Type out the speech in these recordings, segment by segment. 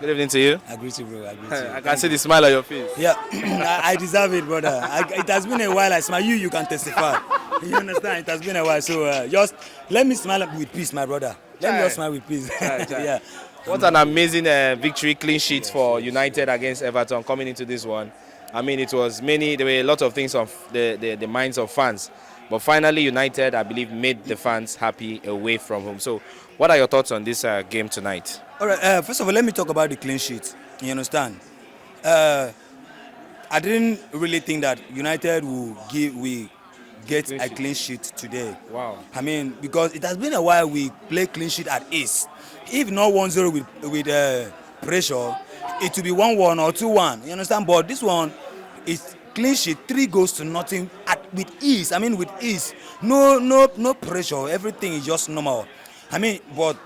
Good evening to you. I greet you, bro. I greet you. I can see the smile on your face. Yeah, I deserve it, brother. It has been a while. I smile. You can testify. You understand? It has been a while. So just let me smile with peace, my brother. Let me just smile with peace. Yeah. What an amazing victory, clean sheet for United against Everton coming into this one. I mean, there were a lot of things on the minds of fans. But finally, United, I believe, made the fans happy away from home. So, what are your thoughts on this game tonight? All right. First of all, let me talk about the clean sheet. You understand? I didn't really think that United will get a clean sheet today. Wow. I mean, because it has been a while we play clean sheet at ease. If not 1-0 with pressure, it will be 1-1 or 2-1. You understand? But this one is clean sheet, 3 goals to nothing with ease. I mean, with ease. No pressure. Everything is just normal. I mean, but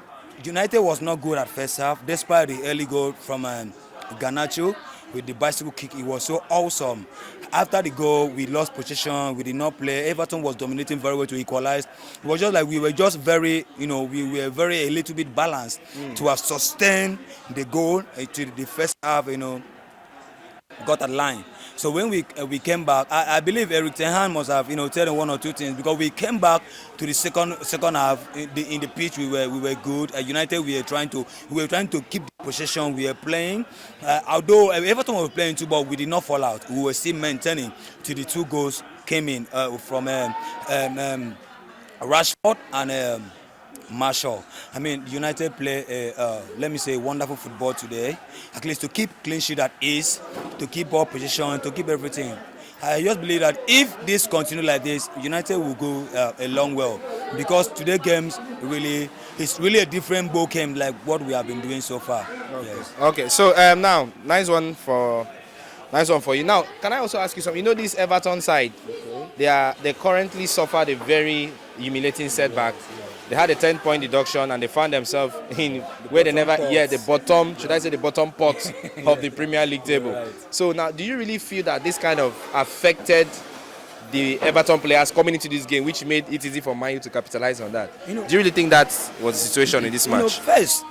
United was not good at first half, despite the early goal from Garnacho with the bicycle kick. It was so awesome. After the goal, we lost possession. We did not play. Everton was dominating very well to equalize. It was just like we were just very, we were a little bit balanced to have sustained the goal to the first half, got a line. So when we came back, I believe Eric Ten Hag must have tell them one or two things, because we came back to the second half in the pitch. We were good. United we were trying to keep the possession. We were playing, although Everton was playing too, but we did not fall out. We were still maintaining till the 2 goals came in from Rashford and Marshall. I mean, United play, let me say, wonderful football today. At least to keep clean sheet at ease, to keep ball position, to keep everything. I just believe that if this continue like this, United will go a long well, because today's games it's really a different ball game like what we have been doing so far. Okay. Yes. Okay. So now, nice one for you. Now, can I also ask you something? This Everton side, they currently suffered a very humiliating setback. They had a 10-point deduction and they found themselves in where they never, the bottom, should I say the bottom pot of the Premier League table. Right. So now, do you really feel that this kind of affected the Everton players coming into this game, which made it easy for Man U to capitalize on that? Do you really think that was the situation in this match? First,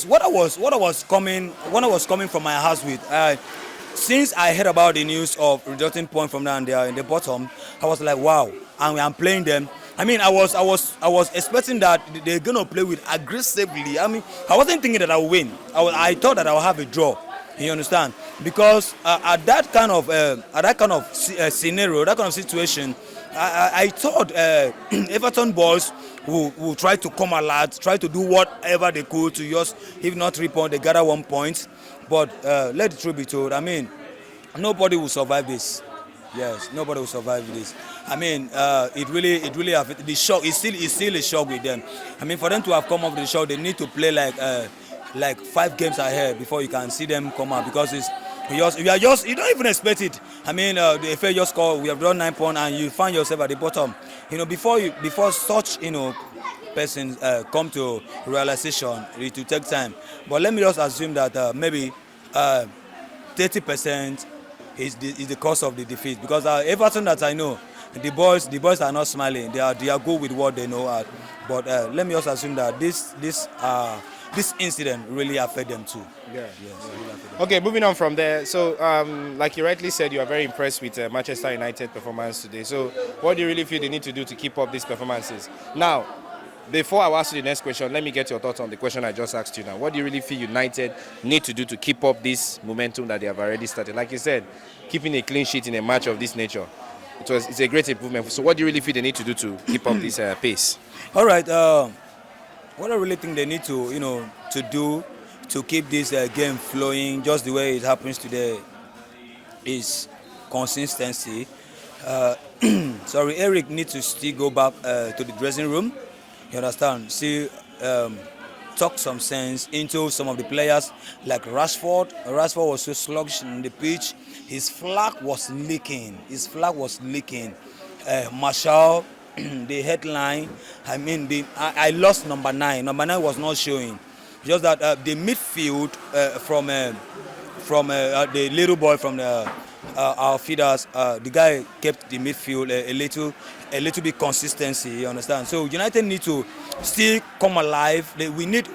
what I was coming from my house with, since I heard about the news of reducing point from down there in the bottom, I was like, wow, and I'm playing them. I mean, I was expecting that they're gonna play with aggressively. I mean, I wasn't thinking that I would win. I thought that I would have a draw. You understand? Because at that kind of scenario, that kind of situation, I thought Everton boys will try to come alert, try to do whatever they could to just, if not 3 points, they gather 1 point. But let the truth be told, I mean, nobody will survive this. Yes, nobody will survive this. I mean, it really affected the shock. It's still a shock with them. I mean, for them to have come up with the shock, they need to play like 5 games ahead before you can see them come out, because you don't even expect it. I mean, the FA just score. We have done 9 points, and you find yourself at the bottom. Before such persons come to realization, it will take time. But let me just assume that maybe 30%. Is the cause of the defeat, because Everton that I know, the boys are not smiling. They are good with what they know. But let me also assume that this incident really affect them too. Yeah. Yes. Really affect them. Okay, moving on from there. So, like you rightly said, you are very impressed with Manchester United performance today. So, what do you really feel they need to do to keep up these performances? Now, before I ask you the next question, let me get your thoughts on the question I just asked you now. What do you really feel United need to do to keep up this momentum that they have already started? Like you said, keeping a clean sheet in a match of this nature, it's a great improvement. So what do you really feel they need to do to keep up this pace? All right. What I really think they need to do to keep this game flowing just the way it happens today is consistency. Sorry, Eric needs to still go back to the dressing room. You understand? See, talk some sense into some of the players like Rashford. Rashford was so sluggish in the pitch. His flag was leaking. Marshall, the headline. I mean, I lost number 9. Number 9 was not showing. Just that the midfield from the little boy from our feeders, the guy kept the midfield a little bit consistency. You understand? So United need to still come alive. We need.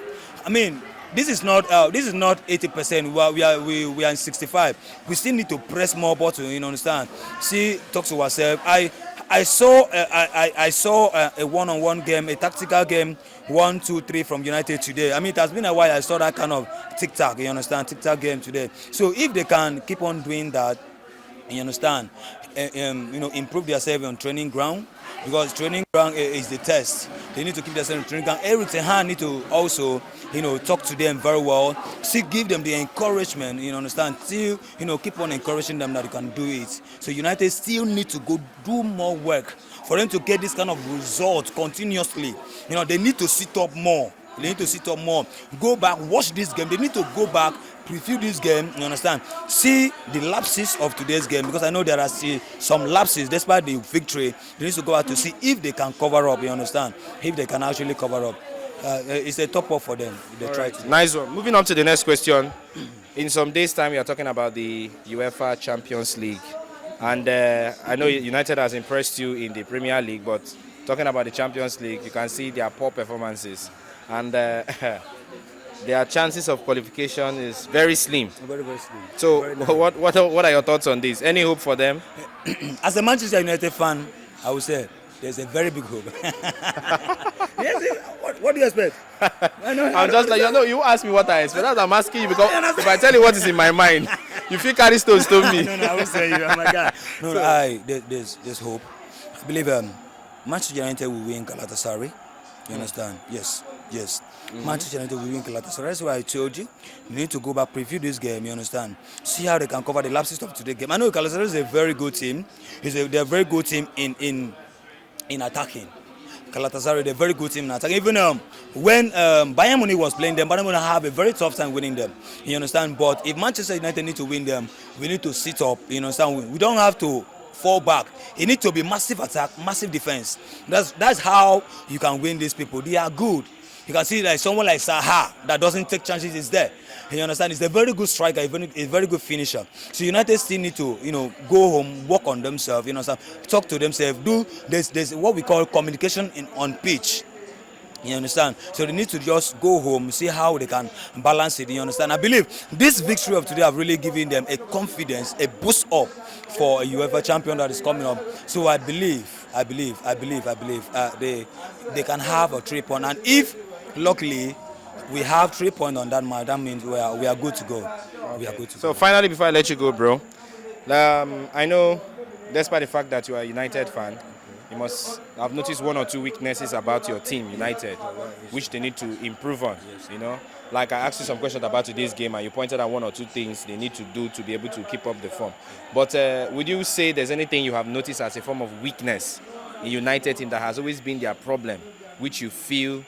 I mean, this is not 80%. We are in 65. We still need to press more button. You understand? See, talk to ourselves. I saw a one-on-one game, a tactical game, 1, 2, 3 from United today. I mean, it has been a while. I saw that kind of tic-tac. You understand? Tic-tac game today. So if they can keep on doing that, you understand, improve themselves on training ground, because training ground is the test. They need to keep themselves on training ground. Everything hand need to also talk to them very well, still give them the encouragement, understand, still keep on encouraging them that they can do it. So United still need to go do more work for them to get this kind of result continuously. They need to sit up more. They need to sit up more. Go back, watch this game. They need to go back, preview this game, you understand? See the lapses of today's game, because I know there are still some lapses despite the victory. They need to go out to see if they can cover up, you understand? If they can actually cover up. It's a top up for them. They try to. Nice one. Moving on to the next question. In some days' time, we are talking about the UEFA Champions League. And I know United has impressed you in the Premier League, but talking about the Champions League, you can see their poor performances. And their chances of qualification is very slim. Very, very slim. So what are your thoughts on this? Any hope for them? As a Manchester United fan, I would say there's a very big hope. Yes, what do you expect? I'm just like, you ask me what I expect. I'm asking you because if I tell you what is in my mind, you feel carry stones to me. No, I will say you. Oh my God. There's hope. I believe Manchester United will win Galatasaray. You understand? Yes. Manchester United will win Galatasaray. That's why I told you need to go back, preview this game. You understand? See how they can cover the lapses of today's game. I know Galatasaray is a very good team. They're a very good team in attacking. Galatasaray, they're a very good team in attacking. Even when Bayern Munich was playing them, Bayern Munich have a very tough time winning them. You understand? But if Manchester United need to win them, we need to sit up. You understand? We don't have to fall back. It needs to be massive attack, massive defense. That's how you can win these people. They are good. You can see like someone like Saha that doesn't take chances is there. You understand? He's a very good striker, a very good finisher. So United still need to, go home, work on themselves, talk to themselves, do there's what we call communication on pitch. You understand? So they need to just go home, see how they can balance it. You understand? I believe this victory of today have really given them a confidence, a boost up for a UEFA champion that is coming up. So I believe they can have a 3 point. And if luckily we have 3 points on that match, that means we are good to go. Okay. We are good to go. So finally, before I let you go, bro, I know, despite the fact that you are a United fan, you must have noticed 1 or 2 weaknesses about your team, United, which they need to improve on. Like I asked you some questions about today's game, and you pointed out 1 or 2 things they need to do to be able to keep up the form. But would you say there's anything you have noticed as a form of weakness in United team that has always been their problem, which you feel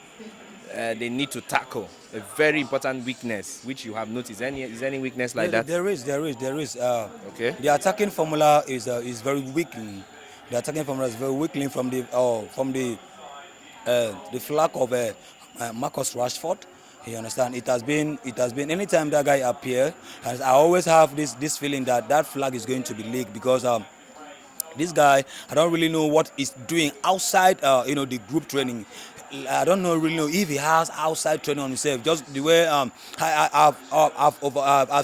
they need to tackle? A very important weakness which you have noticed. Is there any weakness like that? There is. Okay. The attacking formula is very weakling. The attacking formula is very weakling from the flag of Marcus Rashford. You understand? It has been anytime that guy appears, and I always have this feeling that flag is going to be leaked, because this guy, I don't really know what he's doing outside the group training. I don't really know if he has outside training on himself. Just the way I've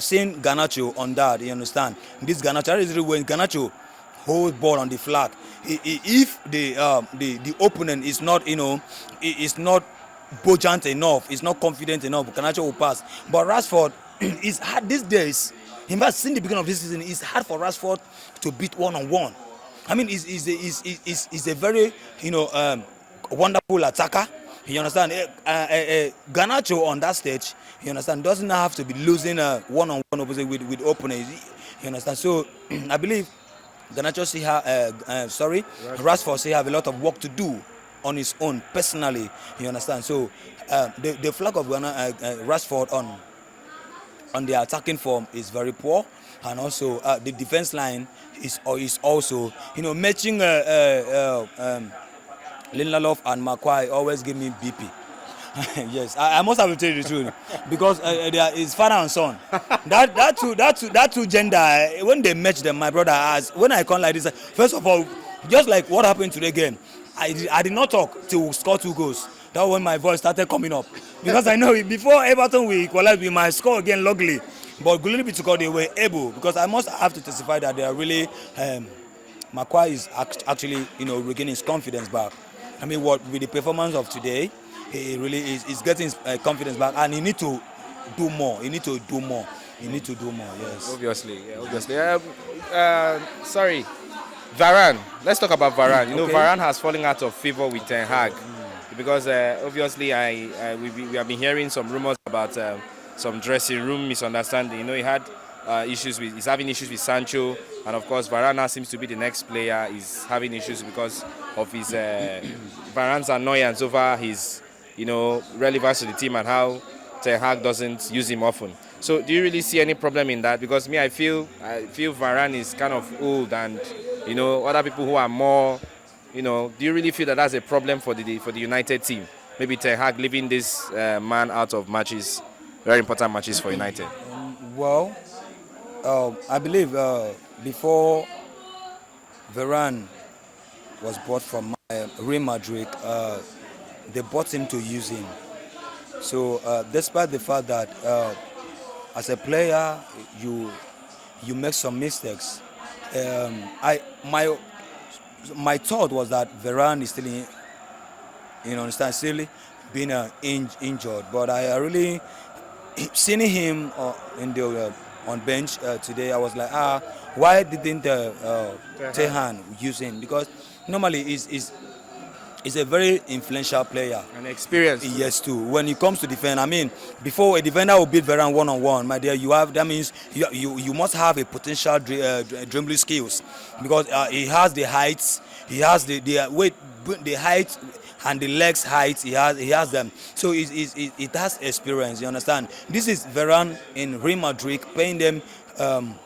seen Garnacho on that. You understand? This Garnacho is really when Garnacho hold ball on the flag. If the opponent is not is not buoyant enough, is not confident enough, Garnacho will pass. But Rashford is hard these days. In fact, since the beginning of this season, it's hard for Rashford to beat one-on-one. I mean, he's a very wonderful attacker. You understand? Garnacho on that stage, you understand, doesn't have to be losing one-on-one opposite with opponents. You understand? So I believe Garnacho Rashford still have a lot of work to do on his own personally. You understand? So the flag of Rashford on the attacking form is very poor, and also the defense line is also matching Lindelof and Maguire always give me BP. Yes, I must have to tell you the truth, because it's father and son. That two gender, when they match them, my brother, when I come like this, first of all, just like what happened today game, I did not talk till we score 2 goals. That when my voice started coming up. because I know before Everton we equalize, we might score again luckily. But Gullibi took out, they were able, because I must have to testify that they are really, Makwai is actually, regaining his confidence back. I mean, what with the performance of today, he really is getting his confidence back, and he need to do more. He need to do more. He need to do more. Yes. Obviously, yeah, obviously. Sorry, Varane. Let's talk about Varane. Okay. Varane has fallen out of favor with Ten Hag because obviously we have been hearing some rumors about some dressing room misunderstanding. He had he's having issues with Sancho, and of course Varane now seems to be the next player. He's having issues because of his Varane's annoyance over his relevance to the team and how Ten Hag doesn't use him often. So do you really see any problem in that? Because me, I feel Varane is kind of old, and other people who are more, do you really feel that that's a problem for the United team? Maybe Ten Hag leaving this man out of matches, very important matches for United. Well, I believe before Varane was bought from Real Madrid, they bought him to use him. So despite the fact that as a player you make some mistakes, my thought was that Varane is still still being injured. But I really seeing him on bench today. I was like, why didn't Tehan use him? Because normally is a very influential player. An experience. Yes, too. When it comes to defend, I mean, before a defender will beat Varane one-on-one, my dear, that means you must have a potential dribbling skills, because he has the heights, he has the weight, the height and the legs height. He has them. So it has experience. You understand? This is Varane in Real Madrid, playing them.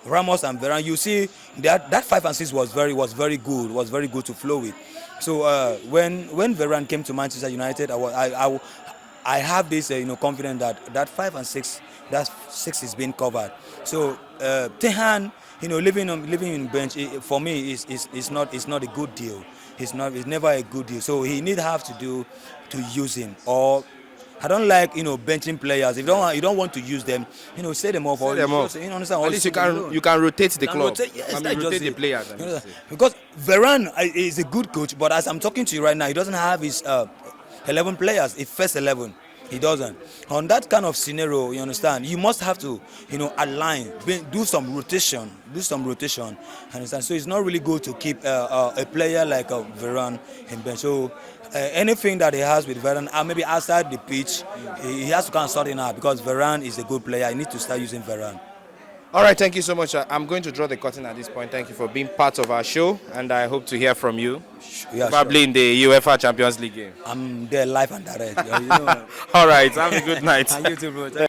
Ramos and Varane, you see that 5 and 6 was very good to flow with. So when Varane came to Manchester United, I have this confidence that 5 and 6, that 6 is being covered. So Tehan, living in bench, for me is not a good deal. It's never a good deal. So he have to use him. Or I don't like benching players. If you don't want to use them, say them off. Say them off. Understand? At least you can rotate the club. Yes, rotate the players. Because Varane is a good coach, but as I'm talking to you right now, he doesn't have his 11 players, his first 11. He doesn't. On that kind of scenario, you understand, you must have to, align, do some rotation. Understand? So it's not really good to keep a player like Varane in bench. So anything that he has with Varane, maybe outside the pitch, he has to kind of sort it out, because Varane is a good player. He needs to start using Varane. All right, thank you so much. I'm going to draw the curtain at this point. Thank you for being part of our show, and I hope to hear from you, probably in the UEFA Champions League game. I'm there live and direct. All right, have a good night. And you too, bro.